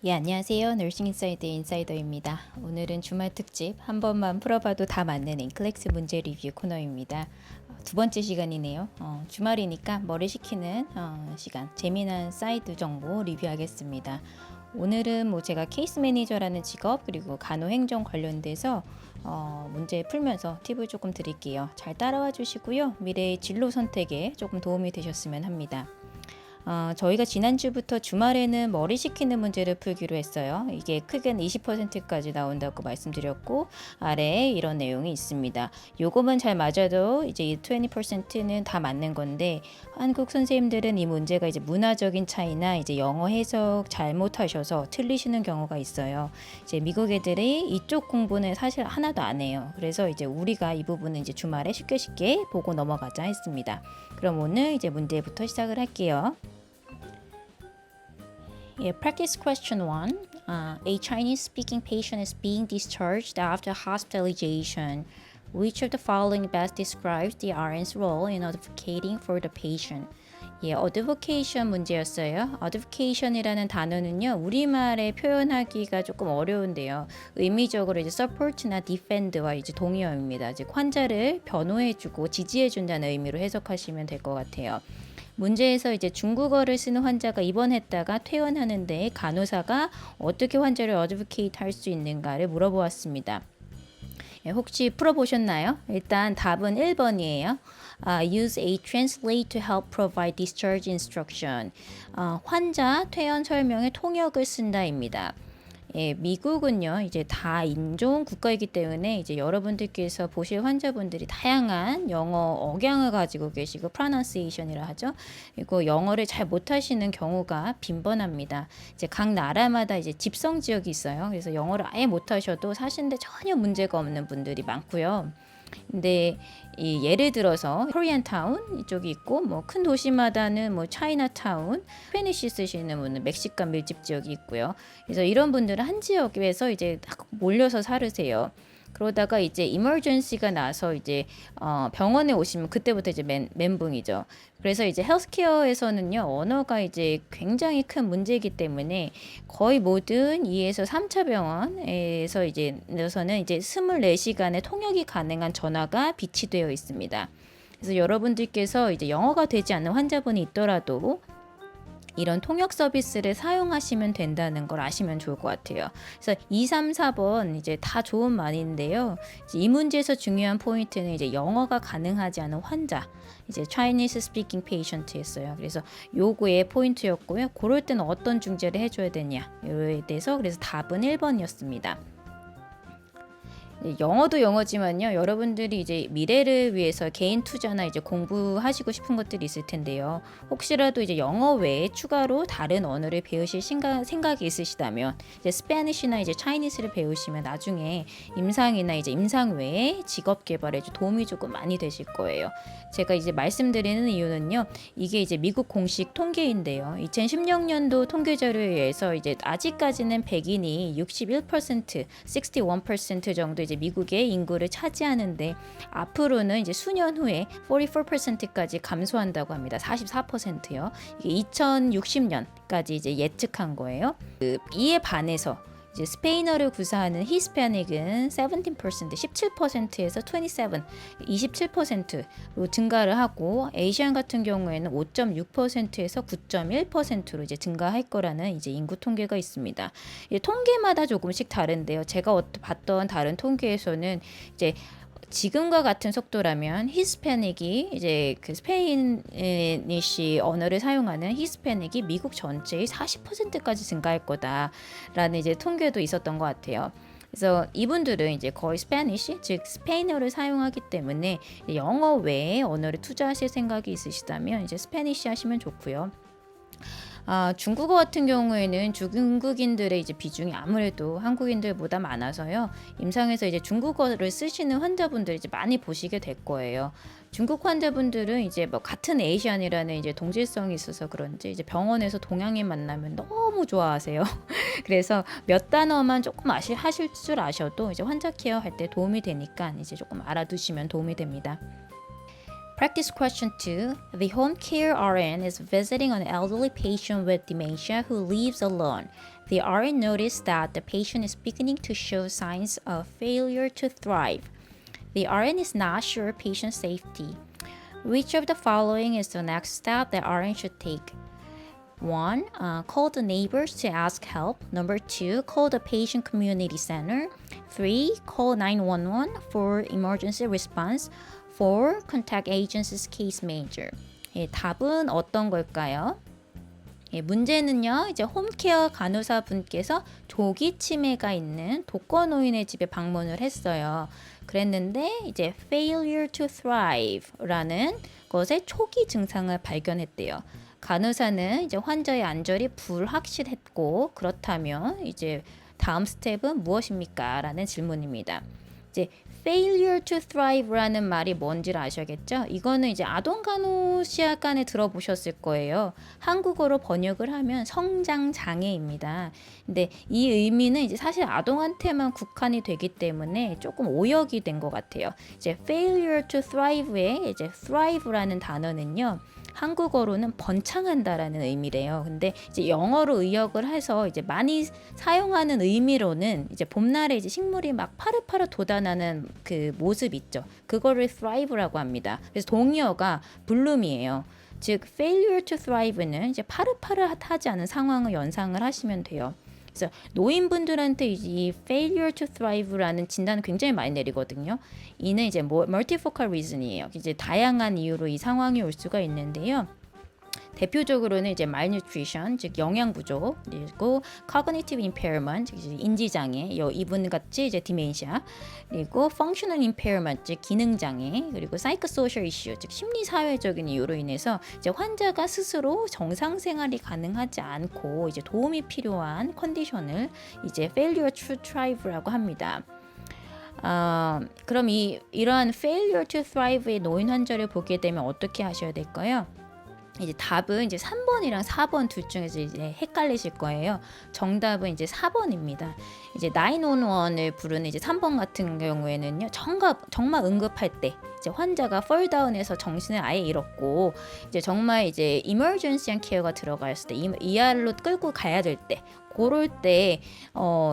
예, 안녕하세요. 너싱 인사이드 인사이더입니다. 오늘은 주말 특집 한 번만 풀어봐도 다 맞는 잉클렉스 문제 리뷰 코너입니다. 두 번째 시간이네요. 주말이니까 머리 식히는 시간, 재미난 사이드 정보 리뷰하겠습니다. 오늘은 뭐 제가 케이스 매니저라는 직업 그리고 간호행정 관련돼서 문제 풀면서 팁을 조금 드릴게요. 잘 따라와 주시고요. 미래의 진로 선택에 조금 도움이 되셨으면 합니다. 저희가 지난주부터 주말에는 머리 식히는 문제를 풀기로 했어요. 이게 크게는 20%까지 나온다고 말씀드렸고 아래에 이런 내용이 있습니다. 요거만 잘 맞아도 이제 이 20%는 다 맞는 건데 한국 선생님들은 이 문제가 이제 문화적인 차이나 이제 영어 해석 잘못하셔서 틀리시는 경우가 있어요. 이제 미국 애들이 이쪽 공부는 사실 하나도 안 해요. 그래서 이제 우리가 이 부분은 이제 주말에 쉽게 보고 넘어가자 했습니다. 그럼 오늘 이제 문제부터 시작을 할게요. Yeah, practice question 1. A Chinese-speaking patient is being discharged after hospitalization. Which of the following best describes the RN's role in advocating for the patient? 예, advocation 문제였어요. advocation이라는 단어는요, 우리말에 표현하기가 조금 어려운데요. 의미적으로 이제 support나 defend와 이제 동의어입니다. 이제 환자를 변호해주고 지지해준다는 의미로 해석하시면 될 것 같아요. 문제에서 이제 중국어를 쓰는 환자가 입원했다가 퇴원하는데 간호사가 어떻게 환자를 어드보케이트 할 수 있는가를 물어보았습니다. 혹시 풀어보셨나요? 일단 답은 1번이에요. Use a translate to help provide discharge instruction. 환자 퇴원 설명에 통역을 쓴다입니다. 예, 미국은요, 이제 다 인종 국가이기 때문에 이제 여러분들께서 보실 환자분들이 다양한 영어 억양을 가지고 계시고 pronunciation이라 하죠. 그리고 영어를 잘 못하시는 경우가 빈번합니다. 이제 각 나라마다 이제 집성 지역이 있어요. 그래서 영어를 아예 못하셔도 사시는데 전혀 문제가 없는 분들이 많고요. 근데 이 예를 들어서 코리안타운 이쪽이 있고 뭐 큰 도시마다는 뭐 차이나타운, 스페니쉬 쓰시는 분은 멕시칸 밀집 지역이 있고요. 그래서 이런 분들은 한 지역에서 이제 딱 몰려서 살으세요. 그러다가 이제 이머전시가 나서 이제 병원에 오시면 그때부터 이제 멘붕이죠. 그래서 이제 헬스케어에서는요, 언어가 이제 굉장히 큰 문제이기 때문에 거의 모든 2에서 3차 병원에서 이제서는 이제 24시간의 통역이 가능한 전화가 비치되어 있습니다. 그래서 여러분들께서 이제 영어가 되지 않는 환자분이 있더라도 이런 통역 서비스를 사용하시면 된다는 걸 아시면 좋을 것 같아요. 그래서 2, 3, 4번 이제 다 좋은 말인데요. 이제 이 문제에서 중요한 포인트는 이제 영어가 가능하지 않은 환자, 이제 Chinese speaking patient였어요. 그래서 요거의 포인트였고요. 그럴 때는 어떤 중재를 해줘야 되냐에 대해서 그래서 답은 1번이었습니다. 영어도 영어지만요. 여러분들이 이제 미래를 위해서 개인 투자나 이제 공부하시고 싶은 것들이 있을 텐데요. 혹시라도 이제 영어 외에 추가로 다른 언어를 배우실 생각이 있으시다면 이제 스페니쉬나 이제 차이니스를 배우시면 나중에 임상이나 이제 임상 외에 직업 개발에 도움이 조금 많이 되실 거예요. 제가 이제 말씀드리는 이유는요. 이게 이제 미국 공식 통계인데요. 2016년도 통계 자료에 의해서 이제 아직까지는 백인이 61%, 61% 정도 이제 미국의 인구를 차지하는데 앞으로는 이제 수년 후에 44%까지 감소한다고 합니다. 44%요. 이게 2060년까지 이제 예측한 거예요. 이에 반해서 이제 스페인어를 구사하는 히스패닉은 17%, 17%에서 27%로 증가를 하고 아시안 같은 경우에는 5.6%에서 9.1%로 이제 증가할 거라는 이제 인구 통계가 있습니다. 통계마다 조금씩 다른데요. 제가 봤던 다른 통계에서는 이제 지금과 같은 속도라면 히스패닉이 이제 그 스페니쉬 언어를 사용하는 히스패닉이 미국 전체의 40%까지 증가할 거다라는 이제 통계도 있었던 것 같아요. 그래서 이분들은 이제 거의 스페니쉬 즉 스페인어를 사용하기 때문에 영어 외에 언어를 투자하실 생각이 있으시다면 이제 스페니쉬 하시면 좋고요. 중국어 같은 경우에는 중국인들의 이제 비중이 아무래도 한국인들보다 많아서요. 임상에서 이제 중국어를 쓰시는 환자분들 이제 많이 보시게 될 거예요. 중국 환자분들은 이제 뭐 같은 에이시안이라는 이제 동질성이 있어서 그런지 이제 병원에서 동양인 만나면 너무 좋아하세요. 그래서 몇 단어만 조금 하실 줄 아셔도 이제 환자 케어 할 때 도움이 되니까 이제 조금 알아두시면 도움이 됩니다. Practice question 2. The home care RN is visiting an elderly patient with dementia who lives alone. The RN noticed that the patient is beginning to show signs of failure to thrive. The RN is not sure patient safety. Which of the following is the next step that RN should take? 1. Call the neighbors to ask help. Number 2. Call the patient community center. 3. Call 911 for emergency response. 4. Contact agency's case manager. 예, 답은 어떤 걸까요? 예, 문제는요, 이제 홈케어 간호사분께서 조기 치매가 있는 독거노인의 집에 방문을 했어요. 그랬는데 이제 failure to thrive라는 것의 초기 증상을 발견했대요. 간호사는 이제 환자의 안절이 불확실했고 그렇다면 이제 다음 스텝은 무엇입니까? 라는 질문입니다. 이제 failure to thrive라는 말이 뭔지를 아셔야겠죠? 이거는 이제 아동 간호시학관에 들어보셨을 거예요. 한국어로 번역을 하면 성장 장애입니다. 근데 이 의미는 이제 사실 아동한테만 국한이 되기 때문에 조금 오역이 된 것 같아요. 이제 failure to thrive의 이제 thrive라는 단어는요. 한국어로는 번창한다라는 의미래요. 근데 이제 영어로 의역을 해서 이제 많이 사용하는 의미로는 이제 봄날에 이제 식물이 막 파릇파릇 돋아나는 그 모습 있죠. 그거를 thrive라고 합니다. 그래서 동의어가 bloom이에요. 즉 failure to thrive는 이제 파릇파릇하지 않은 상황을 연상을 하시면 돼요. 그래서 노인분들한테 이 failure to thrive라는 진단을 굉장히 많이 내리거든요. 이는 이제 multifocal reason이에요. 이제 다양한 이유로 이 상황이 올 수가 있는데요. 대표적으로는 이제 malnutrition, 즉 영양 부족, 그리고 cognitive impairment, 즉 인지 장애, 이분 같이 이제 dementia, 그리고 functional impairment, 즉 기능 장애, 그리고 psychosocial issue, 즉 심리 사회적인 이유로 인해서 이제 환자가 스스로 정상 생활이 가능하지 않고 이제 도움이 필요한 컨디션을 이제 failure to thrive라고 합니다. 그럼 이러한 failure to thrive의 노인 환자를 보게 되면 어떻게 하셔야 될까요? 이제 답은 이제 3번이랑 4번 둘 중에서 이제 헷갈리실 거예요. 정답은 이제 4번입니다. 이제 911을 부르는 이제 3번 같은 경우에는요. 정말 응급할 때 이제 환자가 펄다운해서 정신을 아예 잃었고 이제 정말 이제 emergency한 케어가 들어갔을 때 ER로 끌고 가야 될 때 그럴 때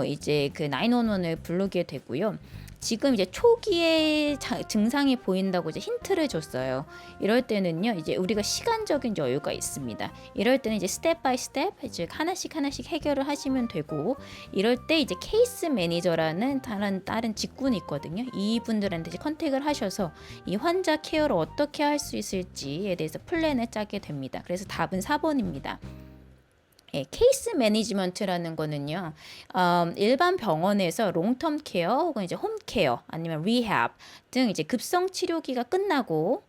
이제 그 911을 부르게 되고요. 지금 이제 초기에 증상이 보인다고 이제 힌트를 줬어요. 이럴 때는요, 이제 우리가 시간적인 여유가 있습니다. 이럴 때는 이제 스텝 바이 스텝, 즉 하나씩 해결을 하시면 되고, 이럴 때 이제 케이스 매니저라는 다른 직군이 있거든요. 이분들한테 이제 컨택을 하셔서 이 환자 케어를 어떻게 할 수 있을지에 대해서 플랜을 짜게 됩니다. 그래서 답은 4번입니다. 예, 케이스 매니지먼트라는 거는요, 일반 병원에서 롱텀 케어 혹은 이제 홈 케어 아니면 리헵 등 이제 급성 치료기가 끝나고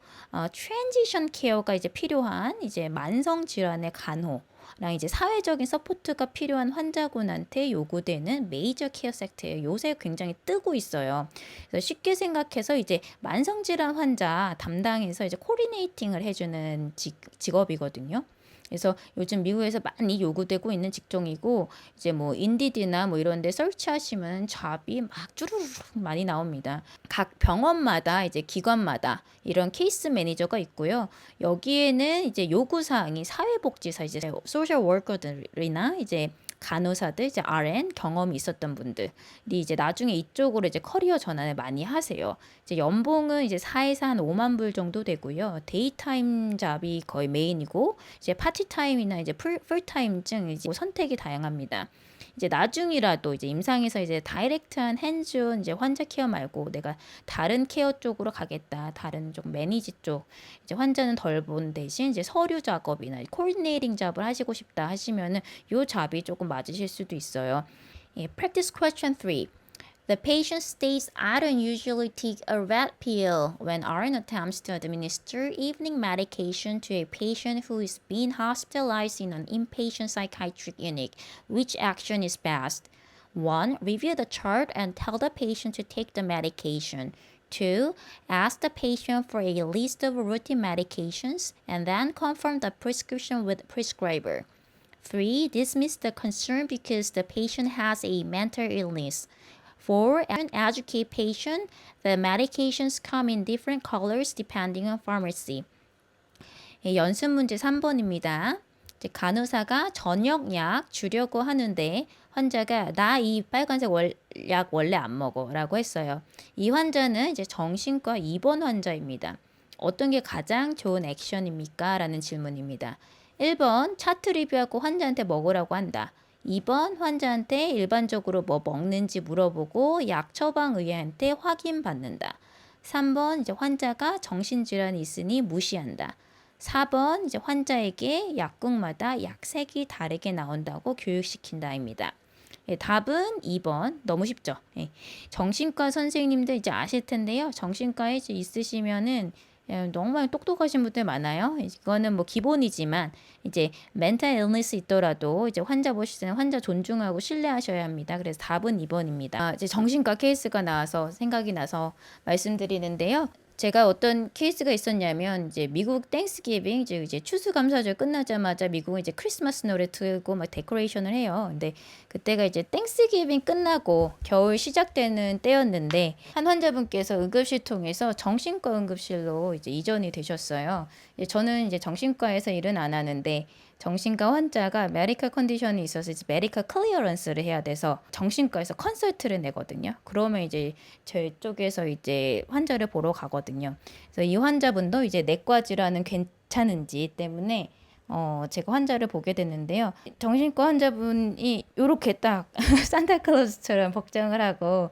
트랜지션 케어가 이제 필요한 이제 만성 질환의 간호랑 이제 사회적인 서포트가 필요한 환자분한테 요구되는 메이저 케어 섹터예요. 요새 굉장히 뜨고 있어요. 그래서 쉽게 생각해서 이제 만성 질환 환자 담당해서 이제 코디네이팅을 해주는 직업이거든요. 그래서 요즘 미국에서 많이 요구되고 있는 직종이고 이제 뭐 인디드나 뭐 이런 데 설치하시면 잡이 막 쭈루룩 많이 나옵니다. 각 병원마다 이제 기관마다 이런 케이스 매니저가 있고요. 여기에는 이제 요구 사항이 사회복지사 이제 소셜 워커들이나 이제 간호사들, 이제 RN 경험이 있었던 분들이 이제 나중에 이쪽으로 이제 커리어 전환을 많이 하세요. 이제 연봉은 이제 4에서 한 5만 불 정도 되고요. 데이타임 잡이 거의 메인이고 이제 파티타임이나 이제 풀타임 등 이제 선택이 다양합니다. 이제 나중이라도 이제 임상에서 이제 다이렉트한 핸즈온 이제 환자 케어 말고 내가 다른 케어 쪽으로 가겠다. 다른 쪽 매니지 쪽 이제 환자는 덜 본 대신 이제 서류 작업이나 코디네이팅 잡을 하시고 싶다 하시면은 요 잡이 조금 맞으실 수도 있어요. 예, practice question 3. The patient states I don't usually take a red pill when RN attempts to administer evening medication to a patient who is being hospitalized in an inpatient psychiatric unit. Which action is best? 1. Review the chart and tell the patient to take the medication. 2. Ask the patient for a list of routine medications and then confirm the prescription with prescriber. 3. Dismiss the concern because the patient has a mental illness. For an educated patient, the medications come in different colors depending on pharmacy. 예, 연습 문제 3번입니다. 간호사가 저녁약 주려고 하는데 환자가 나 이 빨간색 약 원래 안 먹어 라고 했어요. 이 환자는 이제 정신과 입원 환자입니다. 어떤 게 가장 좋은 액션입니까? 라는 질문입니다. 1번 차트 리뷰하고 환자한테 먹으라고 한다. 2번 환자한테 일반적으로 뭐 먹는지 물어보고 약 처방 의사한테 확인받는다. 3번 이제 환자가 정신질환이 있으니 무시한다. 4번 이제 환자에게 약국마다 약색이 다르게 나온다고 교육시킨다입니다. 예, 답은 2번. 너무 쉽죠? 예. 정신과 선생님들 이제 아실 텐데요. 정신과에 이제 있으시면은 정말 똑똑하신 분들 많아요. 이거는 뭐 기본이지만 이제 멘탈 일리스 있더라도 이제 환자 보실 때는 환자 존중하고 신뢰하셔야 합니다. 그래서 답은 2번입니다. 이제 정신과 케이스가 나와서 생각이 나서 말씀드리는데요. 제가 어떤 케이스가 있었냐면 이제 미국 땡스기빙 이제 추수감사절 끝나자마자 미국은 이제 크리스마스 노래 틀고 막 데코레이션을 해요. 근데 그때가 이제 땡스기빙 끝나고 겨울 시작되는 때였는데 한 환자분께서 응급실 통해서 정신과 응급실로 이제 이전이 되셨어요. 저는 이제 정신과에서 일은 안 하는데 정신과 환자가 메디컬 컨디션이 있어서 이제 메디컬 클리어런스를 해야 돼서 정신과에서 컨설트를 내거든요. 그러면 이제 제 쪽에서 이제 환자를 보러 가거든요. 그래서 이 환자분도 이제 내과 질환은 괜찮은지 때문에 제가 환자를 보게 됐는데요. 정신과 환자분이 요렇게 딱 산타클로스처럼 복장을 하고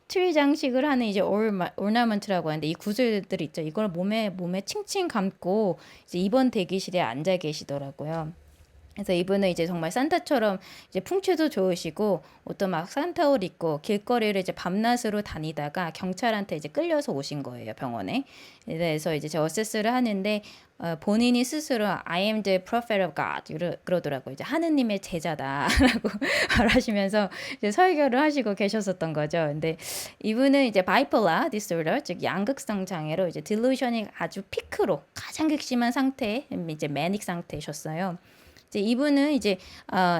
트리 장식을 하는 이제 ornament라고 하는데 이 구슬들 있죠. 이걸 몸에 칭칭 감고 이제 입원 대기실에 앉아 계시더라고요. 그래서 이분은 이제 정말 산타처럼 이제 풍채도 좋으시고 어떤 막 산타 옷 입고 길거리를 이제 밤낮으로 다니다가 경찰한테 이제 끌려서 오신 거예요, 병원에. 그래서 이제 저 어세스를 하는데 본인이 스스로 I am the prophet of God 그러더라고요. 이제 하느님의 제자다라고 말하시면서 이제 설교를 하시고 계셨었던 거죠. 근데 이분은 이제 bipolar disorder, 즉 양극성 장애로 이제 delusion이 아주 피크로 가장 극심한 상태, 이제 매닉 상태셨어요. 이제 이분은 이제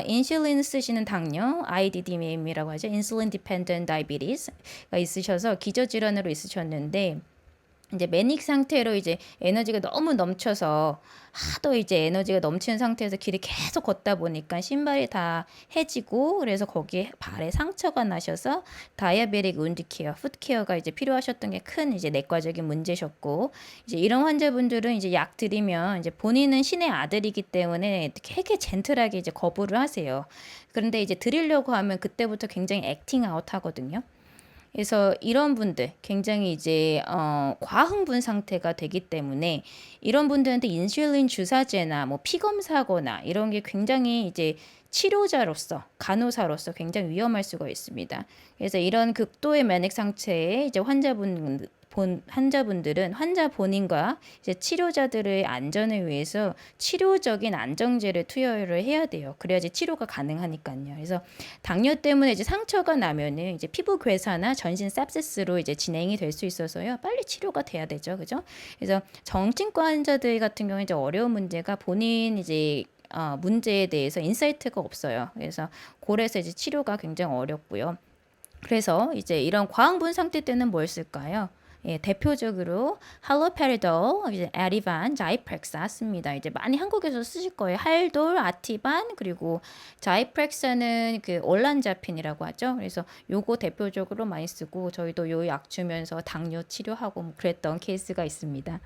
인슐린 쓰시는 당뇨, IDDM이라고 하죠. 인슐린 디펜던트 다이비티스가 있으셔서 기저질환으로 있으셨는데 이제 매닉 상태로 이제 에너지가 너무 넘쳐서 하도 이제 에너지가 넘치는 상태에서 길을 계속 걷다 보니까 신발이 다 해지고 그래서 거기에 발에 상처가 나셔서 다이아베틱 운드 케어, 풋 케어가 이제 필요하셨던 게 큰 이제 내과적인 문제셨고 이제 이런 환자분들은 이제 약 드리면 이제 본인은 신의 아들이기 때문에 되게 젠틀하게 이제 거부를 하세요. 그런데 이제 드리려고 하면 그때부터 굉장히 액팅 아웃 하거든요. 그래서 이런 분들 굉장히 이제 과흥분 상태가 되기 때문에 이런 분들한테 인슐린 주사제나 뭐 피검사거나 이런 게 굉장히 이제 치료자로서 간호사로서 굉장히 위험할 수가 있습니다. 그래서 이런 극도의 면역 상태의 이제 환자분들은 환자 본인과 이제 치료자들의 안전을 위해서 치료적인 안정제를 투여를 해야 돼요. 그래야지 치료가 가능하니까요. 그래서 당뇨 때문에 이제 상처가 나면은 이제 피부 괴사나 전신 셉시스로 이제 진행이 될 수 있어서요. 빨리 치료가 돼야 되죠. 그죠? 그래서 정신과 환자들 같은 경우에 이제 어려운 문제가 본인 이제 문제에 대해서 인사이트가 없어요. 그래서 그래서 이제 치료가 굉장히 어렵고요. 그래서 이제 이런 과흥분 상태 때는 뭘 쓸까요? 예, 대표적으로 할로페리돌, 이제 에리반, 자이프렉사 씁니다. 이제 많이 한국에서 쓰실 거예요. 할돌, 아티반, 그리고 자이프렉사는 그 올란자핀이라고 하죠. 그래서 요거 대표적으로 많이 쓰고 저희도 요 약 주면서 당뇨 치료하고 뭐 그랬던 케이스가 있습니다.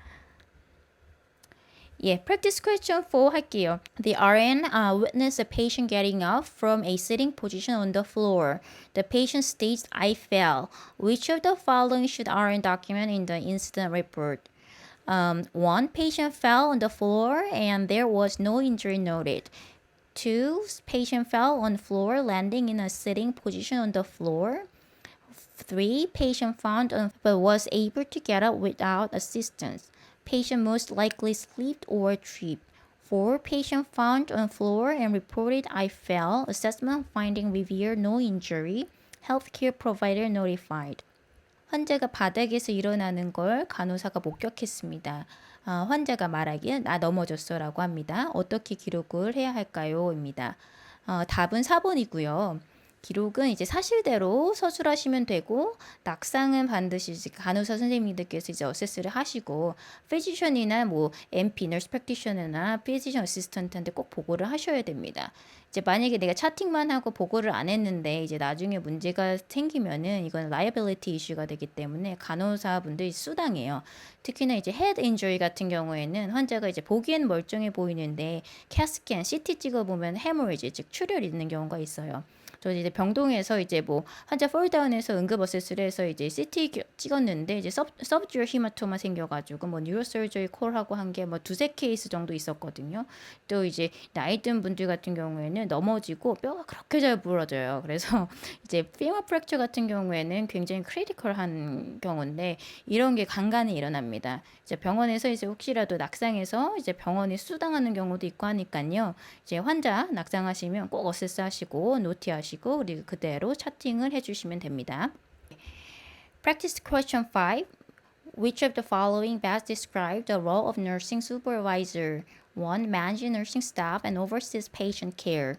예, practice question 4 할게요. The RN witnessed a patient getting up from a sitting position on the floor. The patient states, I fell. Which of the following should RN document in the incident report? 1. Patient fell on the floor and there was no injury noted. 2. Patient fell on floor landing in a sitting position on the floor. 3. Patient found but was able to get up without assistance. Patient most likely slipped or tripped. 4. Patient found on floor and reported I fell. Assessment finding revealed no injury. Healthcare provider notified. 환자가 바닥에서 일어나는 걸 간호사가 목격했습니다. 환자가 말하기에 나 넘어졌어 라고 합니다. 어떻게 기록을 해야 할까요? 입니다. 답은 4번이고요. 기록은 이제 사실대로 서술하시면 되고 낙상은 반드시 이제 간호사 선생님들께서 이제 어세스를 하시고 피지션이나 뭐 NP, nurse practitioner나 physician assistant한테 꼭 보고를 하셔야 됩니다. 이제 만약에 내가 차팅만 하고 보고를 안 했는데 이제 나중에 문제가 생기면은 이건 liability 이슈가 되기 때문에 간호사분들이 수당해요. 특히나 이제 head injury 같은 경우에는 환자가 이제 보기엔 멀쩡해 보이는데 CAT-스캔, CT 찍어보면 hemorrhage, 즉 출혈이 있는 경우가 있어요. 저 이제 병동에서 이제 뭐 환자 폴다운해서 응급 어세스를 해서 이제 CT 찍었는데 이제 서브듀얼 히마토마 생겨가지고 뭐 뉴로서저리 콜하고 한 게 뭐 두세 케이스 정도 있었거든요. 또 이제 나이 든 분들 같은 경우에는 넘어지고 뼈가 그렇게 잘 부러져요. 그래서 이제 피머 프랙처 같은 경우에는 굉장히 크리티컬한 경우인데 이런 게 간간히 일어납니다. 이제 병원에서 이제 혹시라도 낙상해서 이제 병원이 수당하는 경우도 있고 하니까요. 이제 환자 낙상하시면 꼭 어세스 하시고 노티하시고 그리고 그대로 차팅을 해주시면 됩니다. Practice question 5. Which of the following best describe the role of nursing supervisor? 1. Manage nursing staff and oversees patient care.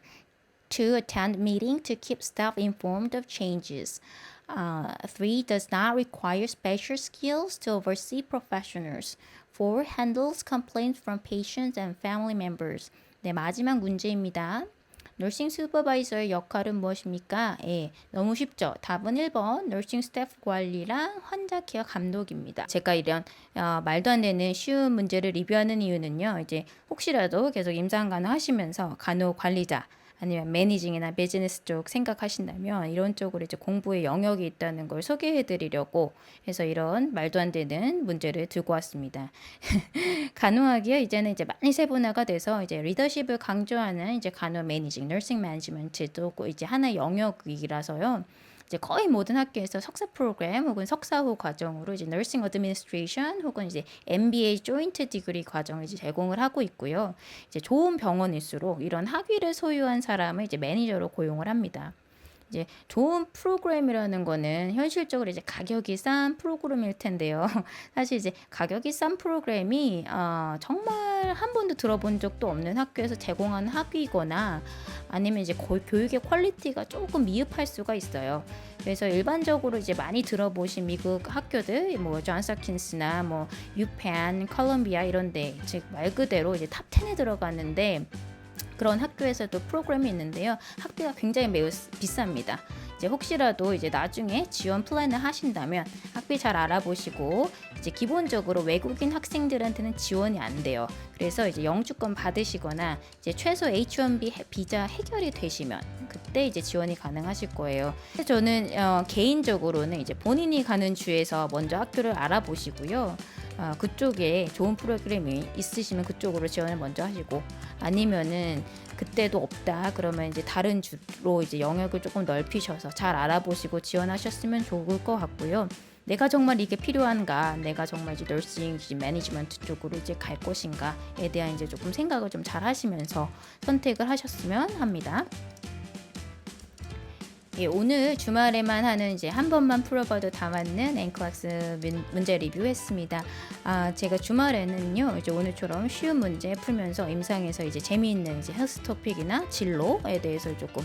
2. Attend meeting to keep staff informed of changes. 3. Does not require special skills to oversee professionals. 4. Handles complaints from patients and family members. 네, 마지막 문제입니다. 너싱 슈퍼바이저의 역할은 무엇입니까? 예, 너무 쉽죠. 답은 1번 너싱 스태프 관리랑 환자 케어 감독입니다. 제가 이런 말도 안 되는 쉬운 문제를 리뷰하는 이유는요. 이제 혹시라도 계속 임상 하시면서 간호 관리자 아니면 매니징이나 비즈니스 쪽 생각하신다면 이런 쪽으로 이제 공부의 영역이 있다는 걸 소개해 드리려고 해서 이런 말도 안 되는 문제를 들고 왔습니다. 간호학이요. 이제는 이제 많이 세분화가 돼서 이제 리더십을 강조하는 이제 간호 매니징, 너싱 매니지먼트도 이제 하나의 영역이라서요. 이제 거의 모든 학교에서 석사 프로그램 혹은 석사 후 과정으로 이제 Nursing Administration 혹은 이제 MBA 조인트 디그리 과정을 이제 제공을 하고 있고요. 이제 좋은 병원일수록 이런 학위를 소유한 사람을 이제 매니저로 고용을 합니다. 이제 좋은 프로그램이라는 거는 현실적으로 이제 가격이 싼 프로그램일 텐데요. 사실 이제 가격이 싼 프로그램이 정말 한 번도 들어본 적도 없는 학교에서 제공하는 학위거나 아니면 이제 교육의 퀄리티가 조금 미흡할 수가 있어요. 그래서 일반적으로 이제 많이 들어보신 미국 학교들, 뭐 존스 홉킨스나 뭐 유펜, 컬럼비아 이런데 즉 말 그대로 이제 탑 10에 들어가는데. 그런 학교에서도 프로그램이 있는데요. 학비가 굉장히 매우 비쌉니다. 이제 혹시라도 이제 나중에 지원 플랜을 하신다면 학비 잘 알아보시고 이제 기본적으로 외국인 학생들한테는 지원이 안 돼요. 그래서 이제 영주권 받으시거나 이제 최소 H-1B 비자 해결이 되시면 그때 이제 지원이 가능하실 거예요. 저는 개인적으로는 이제 본인이 가는 주에서 먼저 학교를 알아보시고요. 그쪽에 좋은 프로그램이 있으시면 그쪽으로 지원을 먼저 하시고 아니면은 그때도 없다 그러면 이제 다른 주로 이제 영역을 조금 넓히셔서 잘 알아보시고 지원하셨으면 좋을 것 같고요. 내가 정말 이게 필요한가, 내가 정말 이제 너싱 매니지먼트 쪽으로 이제 갈 것인가에 대한 이제 조금 생각을 좀 잘 하시면서 선택을 하셨으면 합니다. 예, 오늘 주말에만 하는 이제 한 번만 풀어봐도 다 맞는 앵커학습 문제 리뷰했습니다. 제가 주말에는요, 이제 오늘처럼 쉬운 문제 풀면서 임상에서 이제 재미있는 이제 헬스 토픽이나 진로에 대해서 조금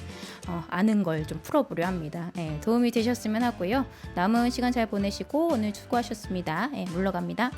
아는 걸 좀 풀어보려 합니다. 예, 도움이 되셨으면 하고요. 남은 시간 잘 보내시고 오늘 수고하셨습니다. 예, 물러갑니다.